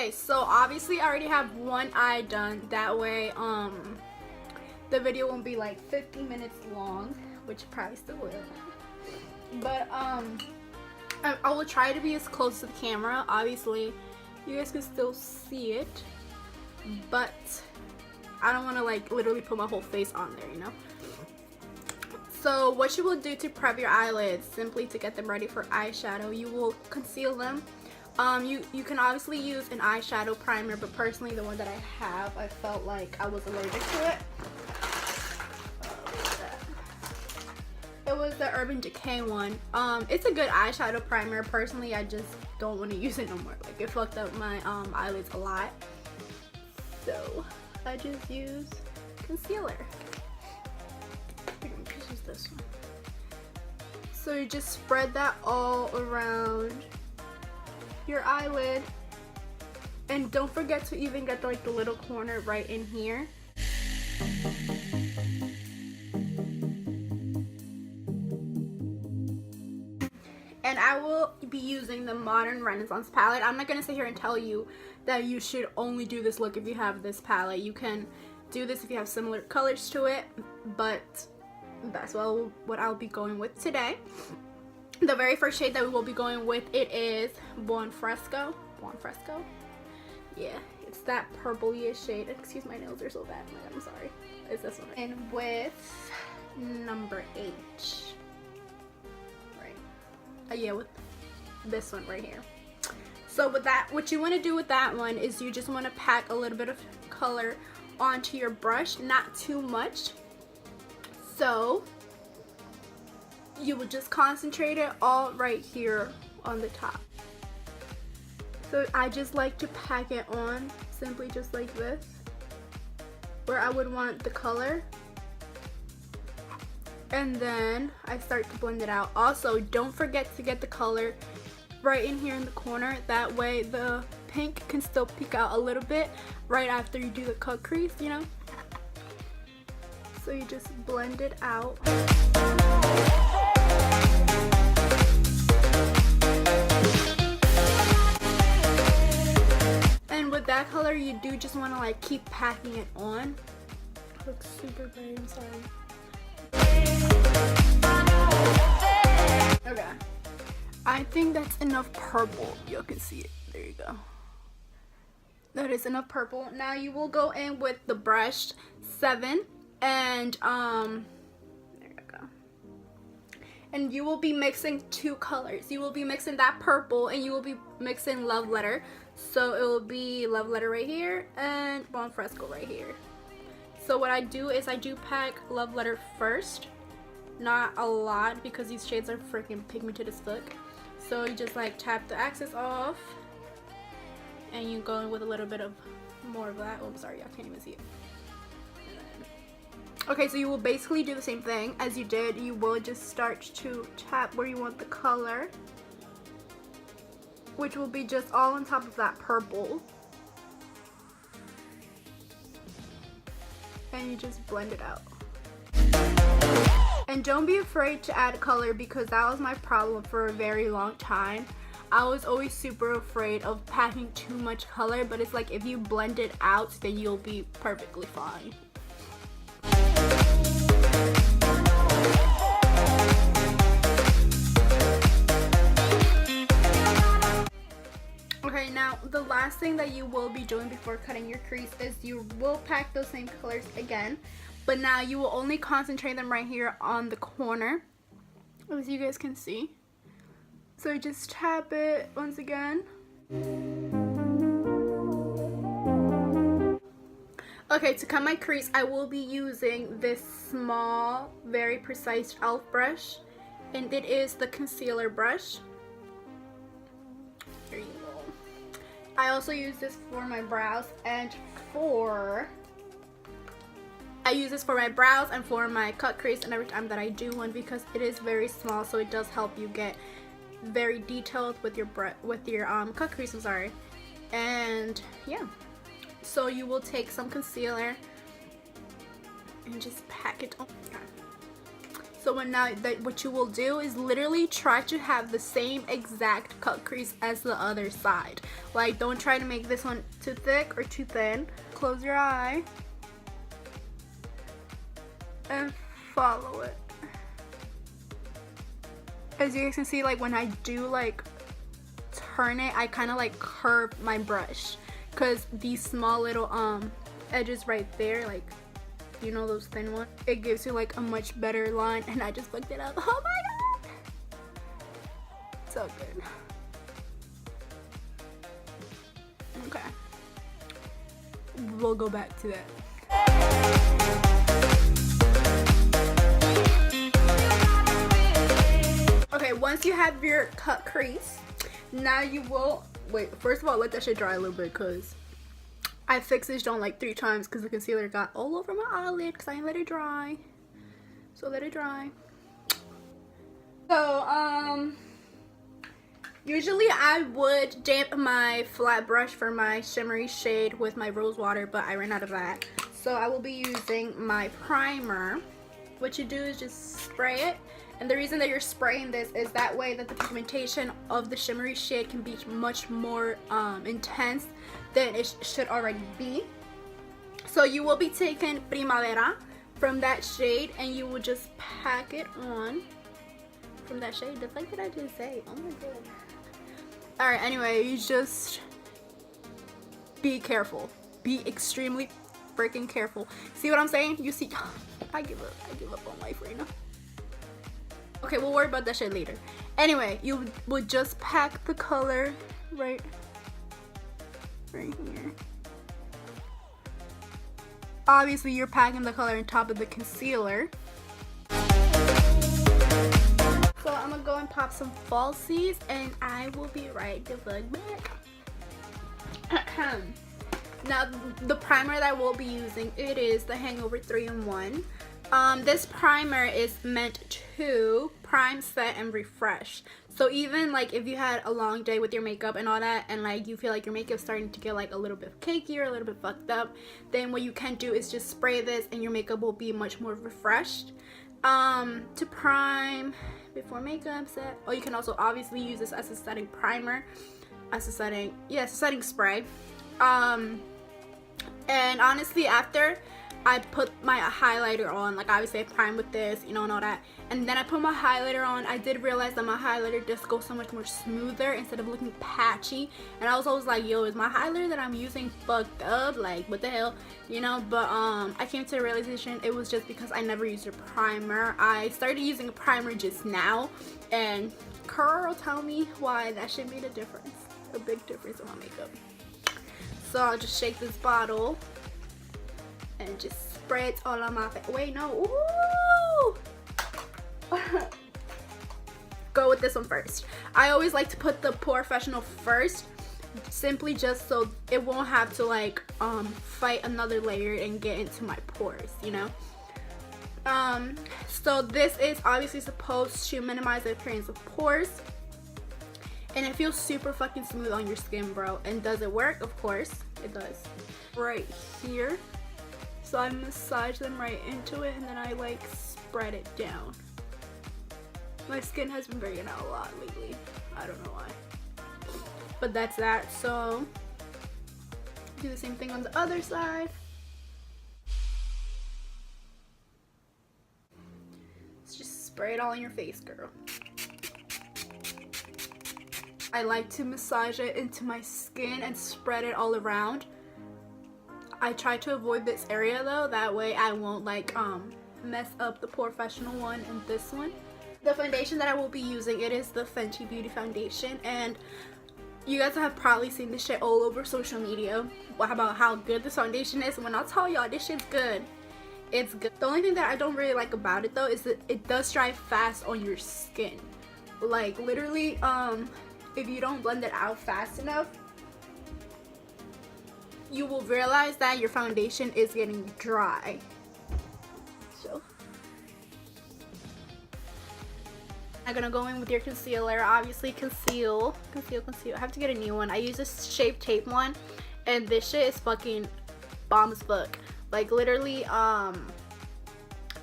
Okay, so obviously I already have one eye done. That way, the video won't be like 50 minutes long, which it probably still will. But I will try to be as close to the camera. Obviously, you guys can still see it, but I don't want to like literally put my whole face on there, you know. So what you will do to prep your eyelids, simply to get them ready for eyeshadow, you will conceal them. You can obviously use an eyeshadow primer, but personally the one that I have, I felt like I was allergic to it. It was the Urban Decay one. It's a good eyeshadow primer. Personally, I just don't want to use it no more. Like, it fucked up my eyelids a lot. So I just use concealer. Use this one. So you just spread that all around your eyelid, and don't forget to even get the little corner right in here. And I will be using the Modern Renaissance palette. I'm not gonna sit here and tell you that you should only do this look if you have this palette. You can do this if you have similar colors to it, but that's what I'll be going with today. The very first shade that we will be going with, it is Buon Fresco. Yeah, it's that purple-ish shade. Excuse my nails, are so bad. Oh my God, I'm sorry. It's this one. And with number 8. Right. Yeah, with this one right here. So with that, what you want to do with that one is you just want to pack a little bit of color onto your brush, not too much. So you will just concentrate it all right here on the top. So I just like to pack it on simply just like this, where I would want the color, and then I start to blend it out. Also, don't forget to get the color right in here in the corner. That way the pink can still peek out a little bit right after you do the cut crease, you know. So you just blend it out. And with that color, you do just want to like keep packing it on. It looks super great, I'm sorry. Okay, I think that's enough purple. You can see it. There you go. That is enough purple. Now you will go in with the brush 7, and there you go. And you will be mixing 2 colors. You will be mixing that purple, and you will be mixing Love Letter. So it will be Love Letter right here and Buon Fresco right here. So what I do is I do pack Love Letter first. Not a lot because these shades are freaking pigmented as fuck. So you just like tap the excess off, and you go in with a little bit of more of that. Oh, I'm sorry, I can't even see it. Okay, so you will basically do the same thing as you did. You will just start to tap where you want the color, which will be just all on top of that purple. And you just blend it out. And don't be afraid to add color, because that was my problem for a very long time. I was always super afraid of packing too much color, but it's like if you blend it out, then you'll be perfectly fine. Okay, now the last thing that you will be doing before cutting your crease is you will pack those same colors again, but now you will only concentrate them right here on the corner, as you guys can see. So you just tap it once again. Okay, to cut my crease, I will be using this small, very precise e.l.f. brush, and it is the concealer brush. There you go. I also use this for my brows and for my cut crease and every time that I do one, because it is very small, so it does help you get very detailed with your cut crease. I'm sorry. And yeah, so you will take some concealer and just pack it on. So now what you will do is literally try to have the same exact cut crease as the other side. Like, don't try to make this one too thick or too thin. Close your eye and follow it. As you guys can see, like when I do like turn it, I kind of like curve my brush, because these small little edges right there, like, you know, those thin ones, it gives you like a much better line. And I just looked it up. Oh my god, so good. Okay, we'll go back to that. Okay, once you have your cut crease, now you will wait. First of all, let that shit dry a little bit, because I fixed this joint like 3 times because the concealer got all over my eyelid because I didn't let it dry. So let it dry. So usually I would damp my flat brush for my shimmery shade with my rose water, but I ran out of that. So I will be using my primer. What you do is just spray it. And the reason that you're spraying this is that way that the pigmentation of the shimmery shade can be much more intense than it should already be. So you will be taking Primavera from that shade, and you will just pack it on from that shade. The fuck did I just say? Oh my god. Alright, anyway, you just be careful. Be extremely freaking careful. See what I'm saying? You see, I give up on life right now. Okay, we'll worry about that shit later. Anyway, you would just pack the color right here. Obviously, you're packing the color on top of the concealer. So I'm gonna go and pop some falsies, and I will be right the fuck back. Now, the primer that we'll be using, it is the Hangover 3-in-1. This primer is meant to prime, set, and refresh. So even like if you had a long day with your makeup and all that, and like you feel like your makeup's starting to get like a little bit cakey or a little bit fucked up, then what you can do is just spray this and your makeup will be much more refreshed. To prime before makeup set. Oh, you can also obviously use this as a setting primer, as a setting spray. And honestly, after I put my highlighter on, like obviously I prime with this, you know, and all that, and then I put my highlighter on, I did realize that my highlighter just goes so much more smoother instead of looking patchy. And I was always like, yo, is my highlighter that I'm using fucked up? Like, what the hell, you know? But I came to the realization it was just because I never used a primer. I started using a primer just now, and girl, tell me why that shit made a difference, a big difference in my makeup. So I'll just shake this bottle and just spray it all on my face. Wait, no. Ooh! Go with this one first. I always like to put the Professional first, simply just so it won't have to like fight another layer and get into my pores, you know. So this is obviously supposed to minimize the appearance of pores. And it feels super fucking smooth on your skin, bro. And does it work? Of course, it does. Right here. So I massage them right into it, and then I like spread it down. My skin has been breaking out a lot lately. I don't know why. But that's that. So do the same thing on the other side. Let's just spray it all in your face, girl. I like to massage it into my skin and spread it all around. I try to avoid this area though, that way I won't like mess up the Professional one and this one. The foundation that I will be using, it is the Fenty Beauty foundation, and you guys have probably seen this shit all over social media about how good this foundation is. And when I tell y'all this shit's good, it's good. The only thing that I don't really like about it though is that it does dry fast on your skin. Like literally, if you don't blend it out fast enough, you will realize that your foundation is getting dry. So I'm gonna go in with your concealer. Obviously conceal. I have to get a new one. I use this Shape Tape one, and this shit is fucking bomb as fuck. Like literally,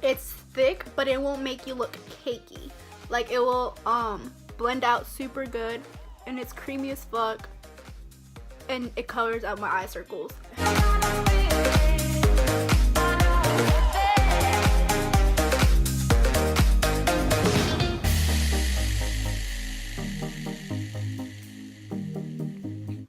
it's thick, but it won't make you look cakey. Like, it will blend out super good, and it's creamy as fuck, and it colors out my eye circles.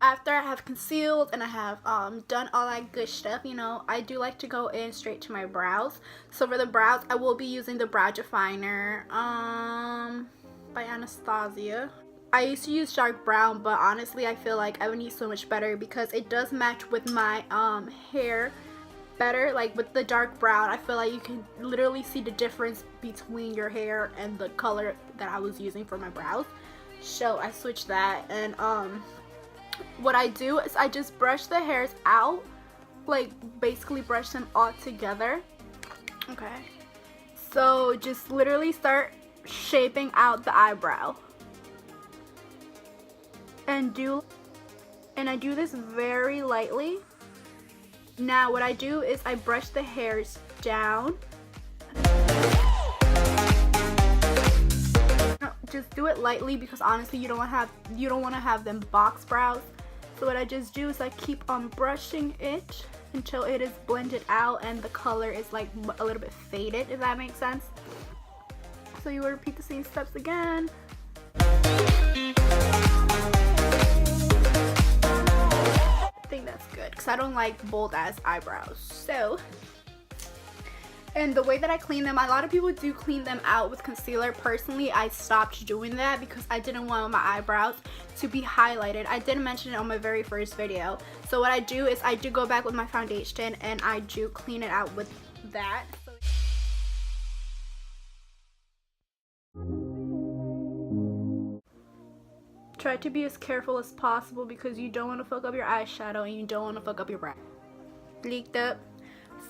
After I have concealed and I have done all that good stuff, you know, I do like to go in straight to my brows. So for the brows, I will be using the brow definer by Anastasia. I used to use dark brown, but honestly I feel like Ebony is so much better because it does match with my hair better. Like with the dark brown, I feel like you can literally see the difference between your hair and the color that I was using for my brows. So I switched that, and what I do is I just brush the hairs out, like basically brush them all together. Okay, so just literally start shaping out the eyebrow, and I do this very lightly. Now what I do is I brush the hairs down. Just do it lightly because honestly you don't want to have them box brows. So what I just do is I keep on brushing it until it is blended out and the color is like a little bit faded, if that makes sense. So you will repeat the same steps again. I think that's good because I don't like bold ass eyebrows. So, and the way that I clean them, a lot of people do clean them out with concealer. Personally, I stopped doing that because I didn't want my eyebrows to be highlighted. I did mention it on my very first video. So what I do is I do go back with my foundation and I do clean it out with that. Try to be as careful as possible because you don't want to fuck up your eyeshadow and you don't want to fuck up your brow. Leaked up.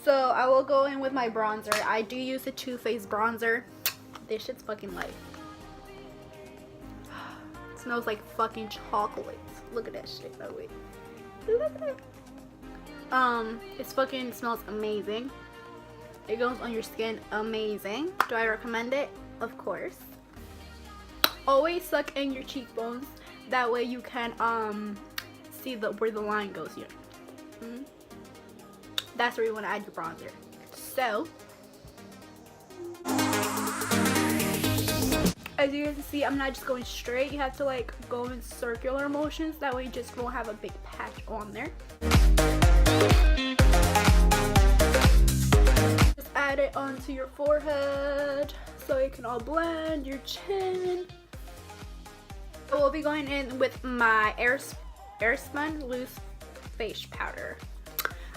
So I will go in with my bronzer. I do use the Too Faced bronzer. This shit's fucking light. It smells like fucking chocolate. Look at that shit. Oh wait. Look at that. It's fucking smells amazing. It goes on your skin amazing. Do I recommend it? Of course. Always suck in your cheekbones. That way you can see where the line goes here. That's where you want to add your bronzer. So, as you can see, I'm not just going straight. You have to like go in circular motions. That way you just won't have a big patch on there. Just add it onto your forehead so it can all blend, your chin. I will be going in with my Airspun Loose Face Powder.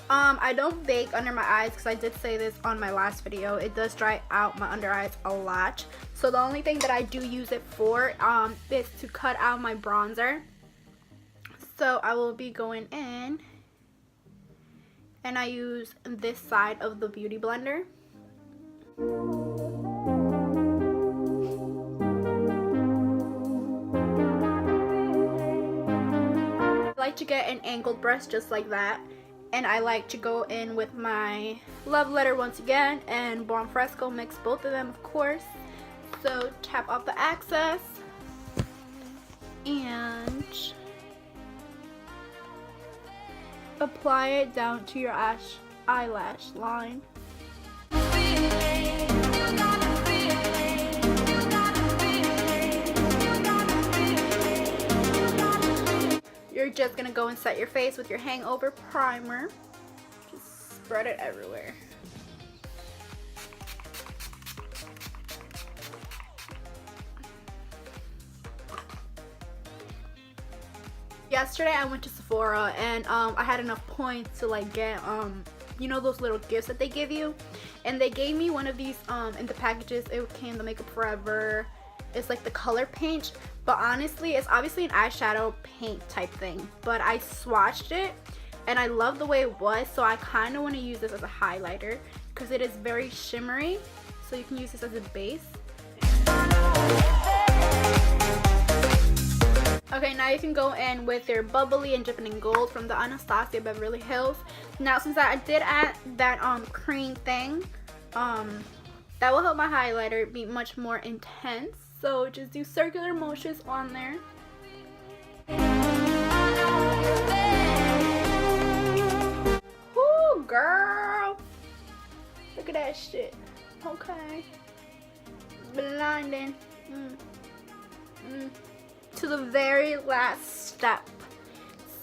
I don't bake under my eyes because I did say this on my last video. It does dry out my under eyes a lot. So the only thing that I do use it for is to cut out my bronzer. So I will be going in and I use this side of the Beauty Blender. I like to get an angled brush just like that. And I like to go in with my Love Letter once again and Buon Fresco, mix both of them of course. So tap off the excess and apply it down to your eyelash line. You're just gonna go and set your face with your hangover primer. Just spread it everywhere. Yesterday I went to Sephora and I had enough points to like get you know those little gifts that they give you, and they gave me one of these in the packages. It came the Makeup Forever. It's like the color paint, but honestly it's obviously an eyeshadow paint type thing, but I swatched it and I love the way it was, so I kind of want to use this as a highlighter because it is very shimmery, so you can use this as a base. Okay, now you can go in with your Bubbly and Dripping in Gold from the Anastasia Beverly Hills. Now since I did add that cream thing, that That will help my highlighter be much more intense. So just do circular motions on there. Whoo, girl. Look at that shit. Okay. Blinding. To the very last step.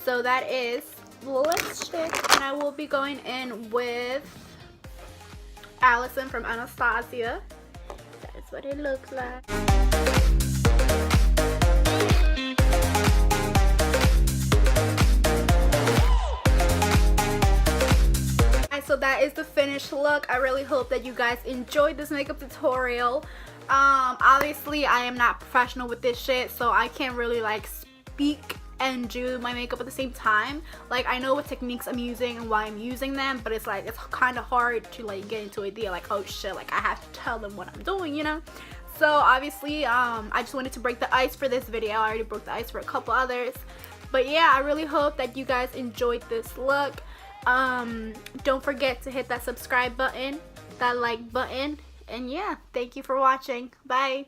So that is lipstick. And I will be going in with Allison from Anastasia. That is what it looks like. So that is the finished look. I really hope that you guys enjoyed this makeup tutorial. Obviously I am not professional with this shit, so I can't really like speak and do my makeup at the same time. Like, I know what techniques I'm using and why I'm using them, but it's like, it's kind of hard to like get into an idea like, oh shit, like I have to tell them what I'm doing, you know. So obviously I just wanted to break the ice for this video. I already broke the ice for a couple others, but yeah, I really hope that you guys enjoyed this look. Don't forget to hit that subscribe button, that like button, and yeah, thank you for watching. Bye.